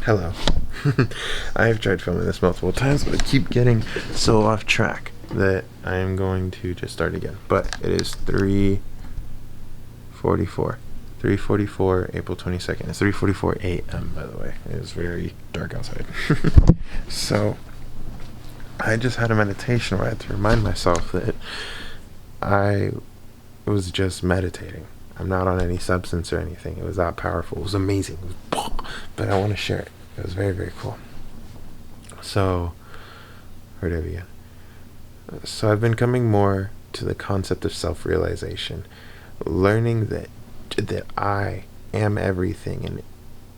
Hello. I've tried filming this multiple times, but I keep getting so off track that I am going to just start again. But it is 3:44. 3:44, April 22nd. It's 3:44 a.m., by the way. It is very dark outside. So, I just had a meditation where I had to remind myself that I was just meditating. I'm not on any substance or anything. It was that powerful. It was amazing. It was, but I want to share it. It was very, very cool. So, where did we begin? So I've been coming more to the concept of self-realization, learning that I am everything, and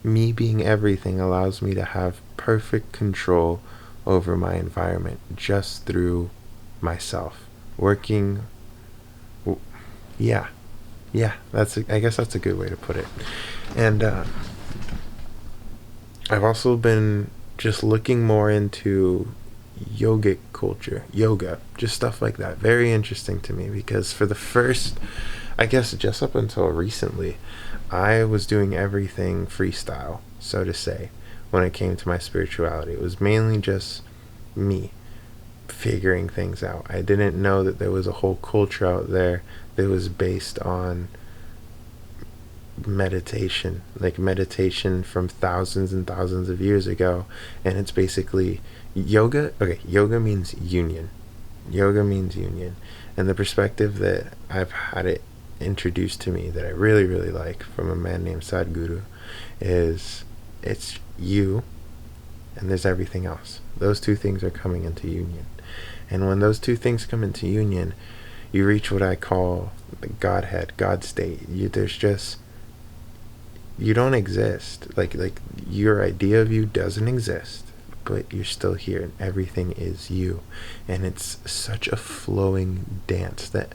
me being everything allows me to have perfect control over my environment just through myself working. Yeah, I guess that's a good way to put it. And I've also been just looking more into yogic culture, yoga, just stuff like that. Very interesting to me because for the first, I guess just up until recently, I was doing everything freestyle, so to say, when it came to my spirituality. It was mainly just me figuring things out. I didn't know that there was a whole culture out there that was based on meditation, like meditation from thousands and thousands of years ago. And it's basically yoga. Okay, yoga means union. Yoga means union. And the perspective that I've had it introduced to me that I really, really like from a man named Sadhguru is it's you and there's everything else. Those two things are coming into union. And when those two things come into union, you reach what I call the Godhead, God state. There's just, you don't exist. Like your idea of you doesn't exist, but you're still here and everything is you. And it's such a flowing dance that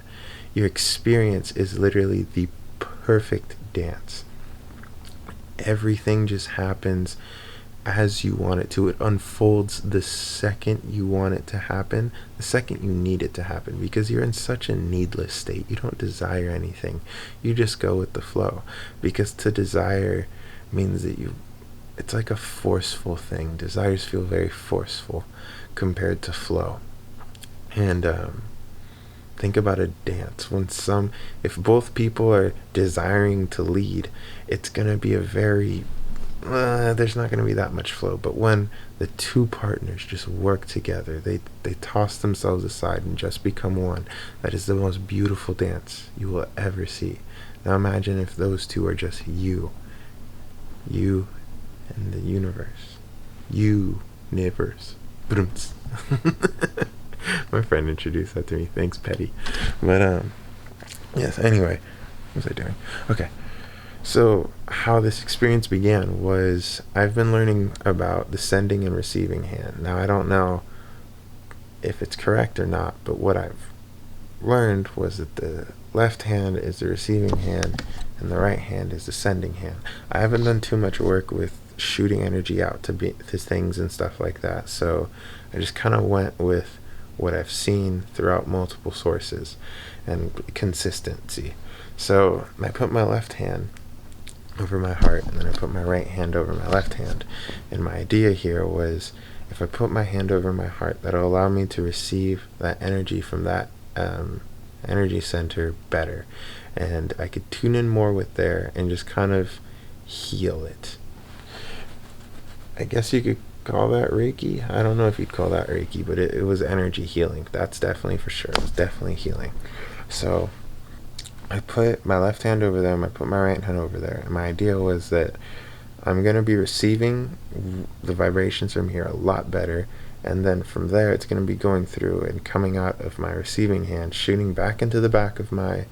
your experience is literally the perfect dance. Everything just happens as you want it to. It unfolds the second you want it to happen, the second you need it to happen, because you're in such a needless state. You don't desire anything. You just go with the flow, because to desire means that it's like a forceful thing. Desires feel very forceful compared to flow. And think about a dance. If both people are desiring to lead, it's going to be a very there's not going to be that much flow. But when the two partners just work together, they toss themselves aside and just become one, that is the most beautiful dance you will ever see. Now imagine if those two are just you and the universe. Universe. My friend introduced that to me. Thanks, Petty. But yes, anyway, what was I doing? Okay. So how this experience began was I've been learning about the sending and receiving hand. Now I don't know if it's correct or not, but what I've learned was that the left hand is the receiving hand and the right hand is the sending hand. I haven't done too much work with shooting energy out to things and stuff like that, so I just kind of went with what I've seen throughout multiple sources and consistency. So I put my left hand over my heart, and then I put my right hand over my left hand. And my idea here was, if I put my hand over my heart, that'll allow me to receive that energy from that energy center better, and I could tune in more with there and just kind of heal it. I guess you could call that Reiki. I don't know if you'd call that Reiki, but it was energy healing. That's definitely for sure. It was definitely healing. So I put my left hand over there, and I put my right hand over there. And my idea was that I'm going to be receiving the vibrations from here a lot better. And then from there, it's going to be going through and coming out of my receiving hand, shooting back into the back of my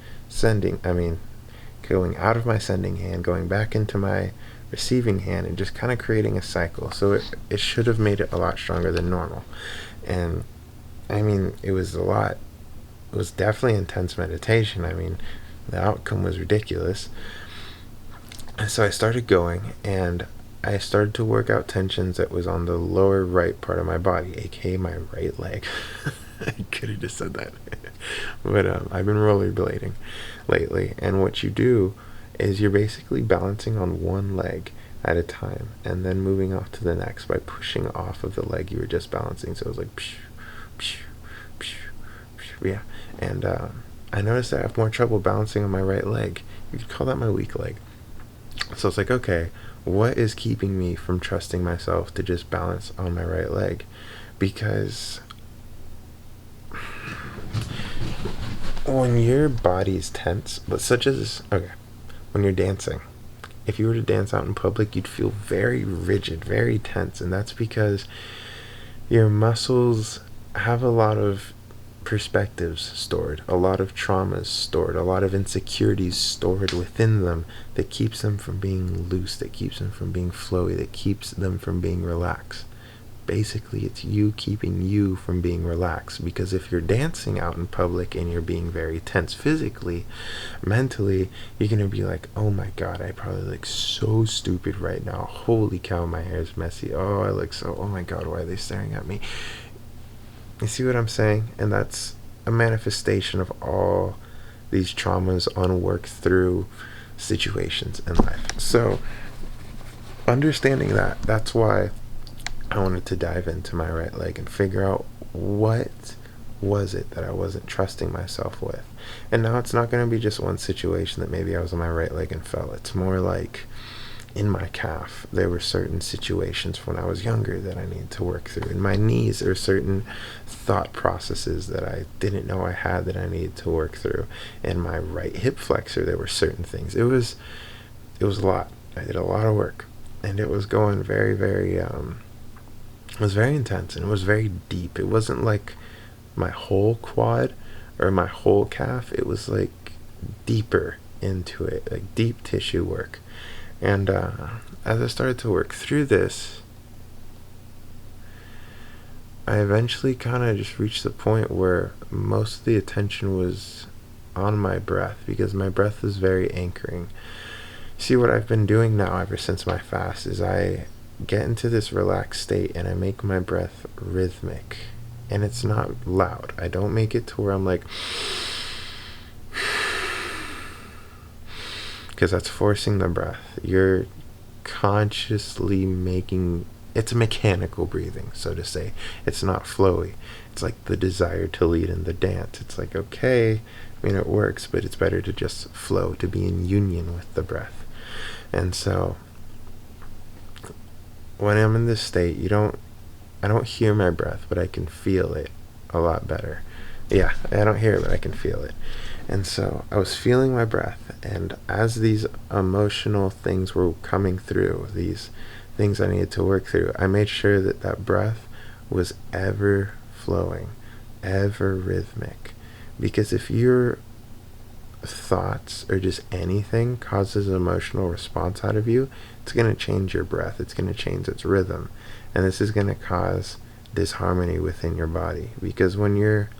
going out of my sending hand, going back into my receiving hand, and just kind of creating a cycle. So it should have made it a lot stronger than normal. And it was definitely intense meditation. The outcome was ridiculous. And so I started going, and I started to work out tensions that was on the lower right part of my body, aka my right leg. I could have just said that. But I've been rollerblading lately, and what you do is you're basically balancing on one leg at a time, and then moving off to the next by pushing off of the leg you were just balancing. So it was like, psh, psh, psh, psh, yeah. And I noticed that I have more trouble balancing on my right leg. You could call that my weak leg. So it's like, okay, what is keeping me from trusting myself to just balance on my right leg? Because when your body's tense, but such as, okay, when you're dancing, if you were to dance out in public, you'd feel very rigid, very tense, and that's because your muscles have a lot of perspectives stored, a lot of traumas stored, a lot of insecurities stored within them that keeps them from being loose, that keeps them from being flowy, that keeps them from being relaxed. Basically, it's you keeping you from being relaxed, because if you're dancing out in public and you're being very tense physically, mentally, you're going to be like, oh my god, I probably look so stupid right now. Holy cow, my hair is messy. Oh, I look so, oh my god, why are they staring at me? You see what I'm saying? And that's a manifestation of all these traumas, unworked through situations in life. So, understanding that, that's why I wanted to dive into my right leg and figure out what was it that I wasn't trusting myself with. And now it's not going to be just one situation that maybe I was on my right leg and fell. It's more like in my calf, there were certain situations when I was younger that I needed to work through. In my knees, there were certain thought processes that I didn't know I had that I needed to work through. In my right hip flexor, there were certain things. It was a lot. I did a lot of work, and it was going very, very it was very intense, and it was very deep. It wasn't like my whole quad or my whole calf. It was like deeper into it, like deep tissue work. And as I started to work through this, I eventually kind of just reached the point where most of the attention was on my breath, because my breath is very anchoring. See, what I've been doing now ever since my fast is I get into this relaxed state and I make my breath rhythmic, and it's not loud. I don't make it to where I'm like, because that's forcing the breath. You're consciously making, it's a mechanical breathing, so to say. It's not flowy. It's like the desire to lead in the dance. It's like, okay, I mean, it works, but it's better to just flow, to be in union with the breath. And so when I'm in this state, I don't hear my breath, but I can feel it a lot better. Yeah, I don't hear it, but I can feel it. And so I was feeling my breath, and as these emotional things were coming through, these things I needed to work through, I made sure that that breath was ever flowing, ever rhythmic. Because if your thoughts or just anything causes an emotional response out of you, it's going to change your breath. It's going to change its rhythm. And this is going to cause disharmony within your body. Because when you're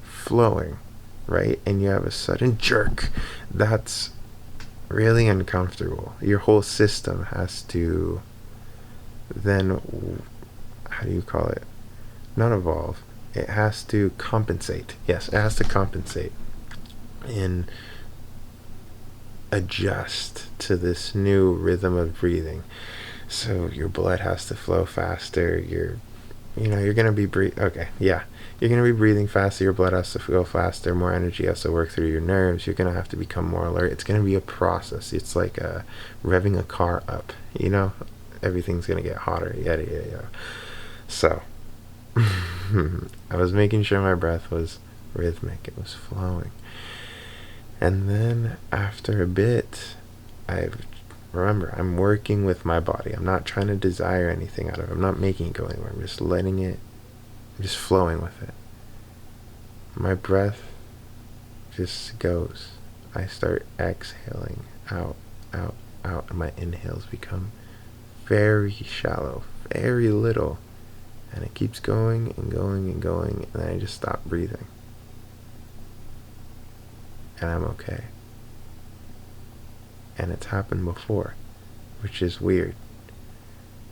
flowing, right, and you have a sudden jerk, that's really uncomfortable. Your whole system has to then, how do you call it? Not evolve. It has to compensate. Yes, it has to compensate and adjust to this new rhythm of breathing. So your blood has to flow faster. You're gonna be you're gonna be breathing faster. Your blood has to go faster. More energy has to work through your nerves. You're gonna have to become more alert. It's gonna be a process. It's like revving a car up. Everything's gonna get hotter. Yada yada yada. So I was making sure my breath was rhythmic. It was flowing. And then after a bit, remember, I'm working with my body. I'm not trying to desire anything out of it. I'm not making it go anywhere. I'm just letting it, I'm just flowing with it. My breath just goes. I start exhaling out, out, out, and my inhales become very shallow, very little. And it keeps going and going and going, and then I just stop breathing. And I'm okay. And it's happened before, which is weird.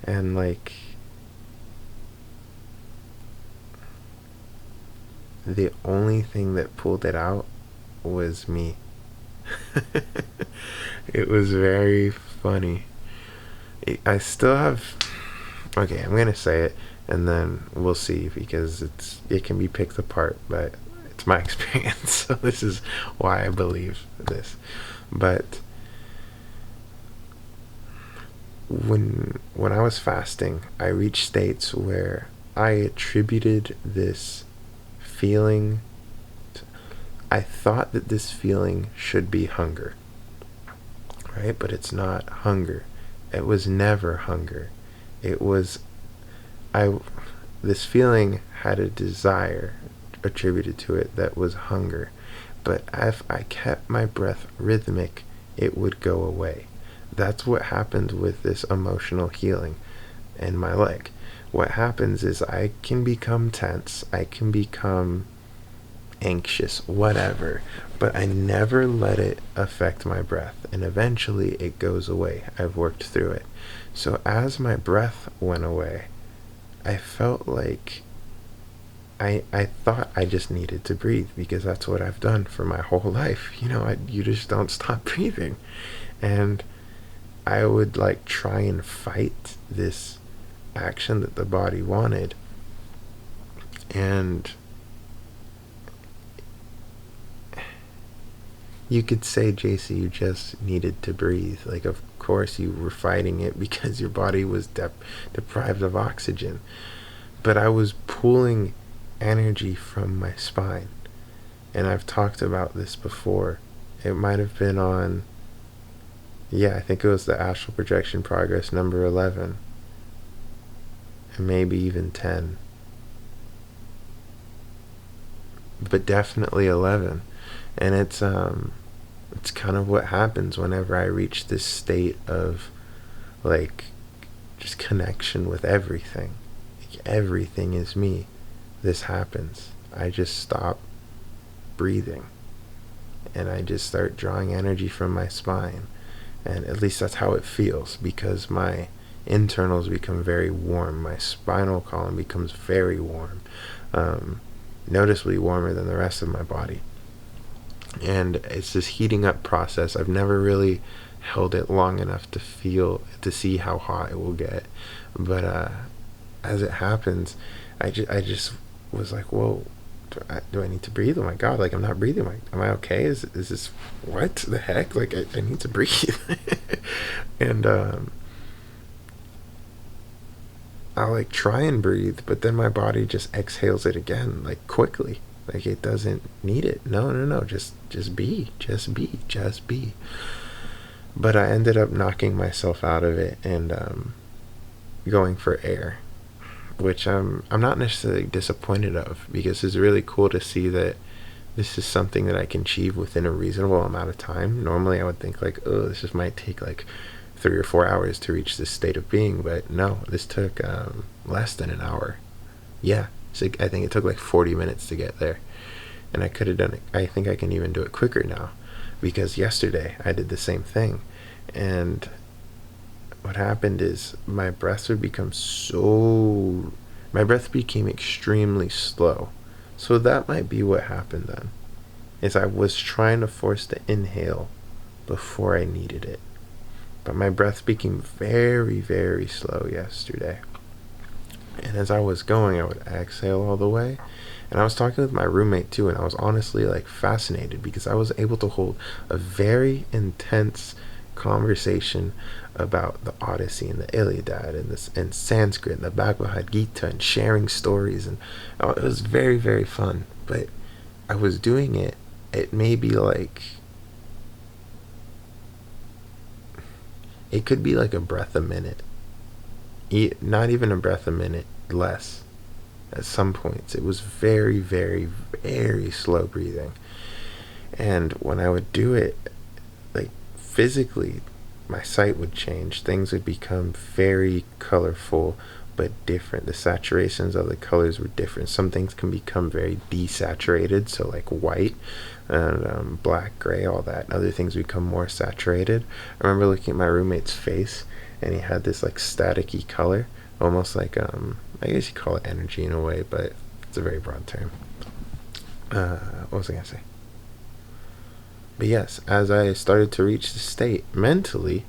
And the only thing that pulled it out was me. It was very funny. I still have. Okay, I'm gonna say it, and then we'll see, because it can be picked apart, but it's my experience, so this is why I believe this. But when I was fasting, I reached states where I attributed this feeling. I thought that this feeling should be hunger, right? But it's not hunger. It was never hunger. It was I. This feeling had a desire attributed to it that was hunger, but if I kept my breath rhythmic, it would go away. That's what happened with this emotional healing in my leg. What happens is I can become tense, I can become anxious, whatever, but I never let it affect my breath, and eventually it goes away. I've worked through it. So as my breath went away, I felt like I thought I just needed to breathe, because that's what I've done for my whole life. You just don't stop breathing. And I would like try and fight this action that the body wanted. And you could say, JC, you just needed to breathe. Like, of course you were fighting it because your body was deprived of oxygen. But I was pulling energy from my spine. And I've talked about this before. It might have been on, I think it was the Astral Projection Progress number 11. And maybe even 10. But definitely 11. And it's kind of what happens whenever I reach this state of, like, just connection with everything. Like, everything is me. This happens. I just stop breathing, and I just start drawing energy from my spine. And at least that's how it feels, because my internals become very warm. My spinal column becomes very warm, noticeably warmer than the rest of my body. And it's this heating up process. I've never really held it long enough to see how hot it will get. But as it happens, I just was like, whoa, do I need to breathe? Oh my God, like, I'm not breathing. Like, am I okay? Is this, what the heck? Like, I need to breathe. And I'll like try and breathe, but then my body just exhales it again, like, quickly. Like, it doesn't need it. No. Just be. But I ended up knocking myself out of it and going for air, which I'm not necessarily disappointed of, because it's really cool to see that this is something that I can achieve within a reasonable amount of time. Normally I would think like, oh, this just might take like 3 or 4 hours to reach this state of being, but no, this took less than an hour. So I think it took like 40 minutes to get there, and I could have done it. I think I can even do it quicker now, because yesterday I did the same thing. And what happened is my breath became extremely slow. So that might be what happened then, is I was trying to force the inhale before I needed it. But my breath became very, very slow yesterday. And as I was going, I would exhale all the way. And I was talking with my roommate too, and I was honestly like fascinated, because I was able to hold a very intense conversation about the Odyssey and the Iliad and Sanskrit and the Bhagavad Gita, and sharing stories, and it was very, very fun. But I was doing it maybe like, it could be like a breath a minute, not even a breath a minute, less. At some points it was very, very, very slow breathing. And when I would do it, like, physically, my sight would change. Things would become very colorful but different. The saturations of the colors were different. Some things can become very desaturated, so like white and black, gray, all that. Other things become more saturated. I remember looking at my roommate's face, and he had this like staticky color, almost like I guess you call it energy in a way, but it's a very broad term. What was I gonna say? But yes, as I started to reach the state mentally,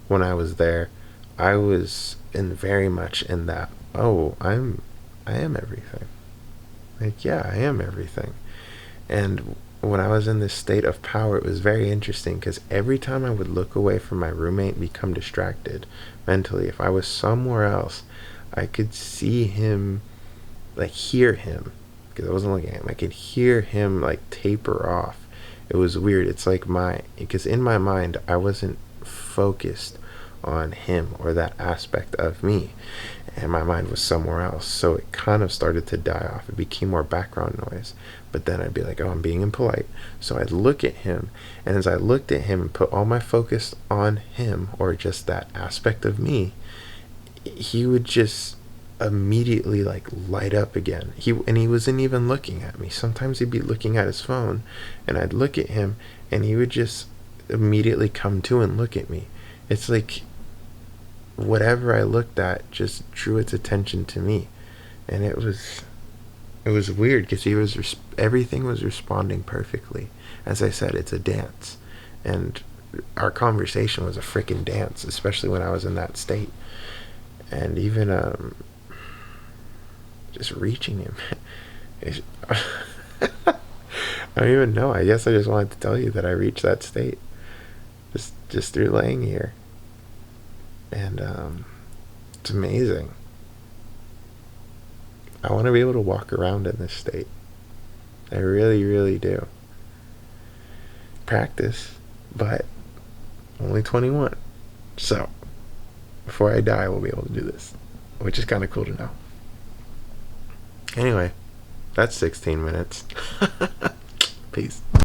when I was there, I was in very much in that, oh, I am everything. Like, yeah, I am everything. And when I was in this state of power, it was very interesting because every time I would look away from my roommate and become distracted mentally, if I was somewhere else, I could see him, like hear him, because I wasn't looking at him. I could hear him like taper off. It was weird. It's like because in my mind, I wasn't focused on him or that aspect of me, and my mind was somewhere else. So it kind of started to die off. It became more background noise. But then I'd be like, oh, I'm being impolite. So I'd look at him, and as I looked at him and put all my focus on him, or just that aspect of me, he would just immediately like light up again. He wasn't even looking at me. Sometimes he'd be looking at his phone, and I'd look at him, and he would just immediately come to and look at me. It's like whatever I looked at just drew its attention to me, and it was weird because everything was responding perfectly. As I said, it's a dance, and our conversation was a freaking dance, especially when I was in that state. And even just reaching him, I don't even know. I guess I just wanted to tell you that I reached that state just through laying here, and it's amazing. I want to be able to walk around in this state. I really, really do. Practice, but only 21. So, before I die, we'll be able to do this, which is kind of cool to know. Anyway, that's 16 minutes. Peace.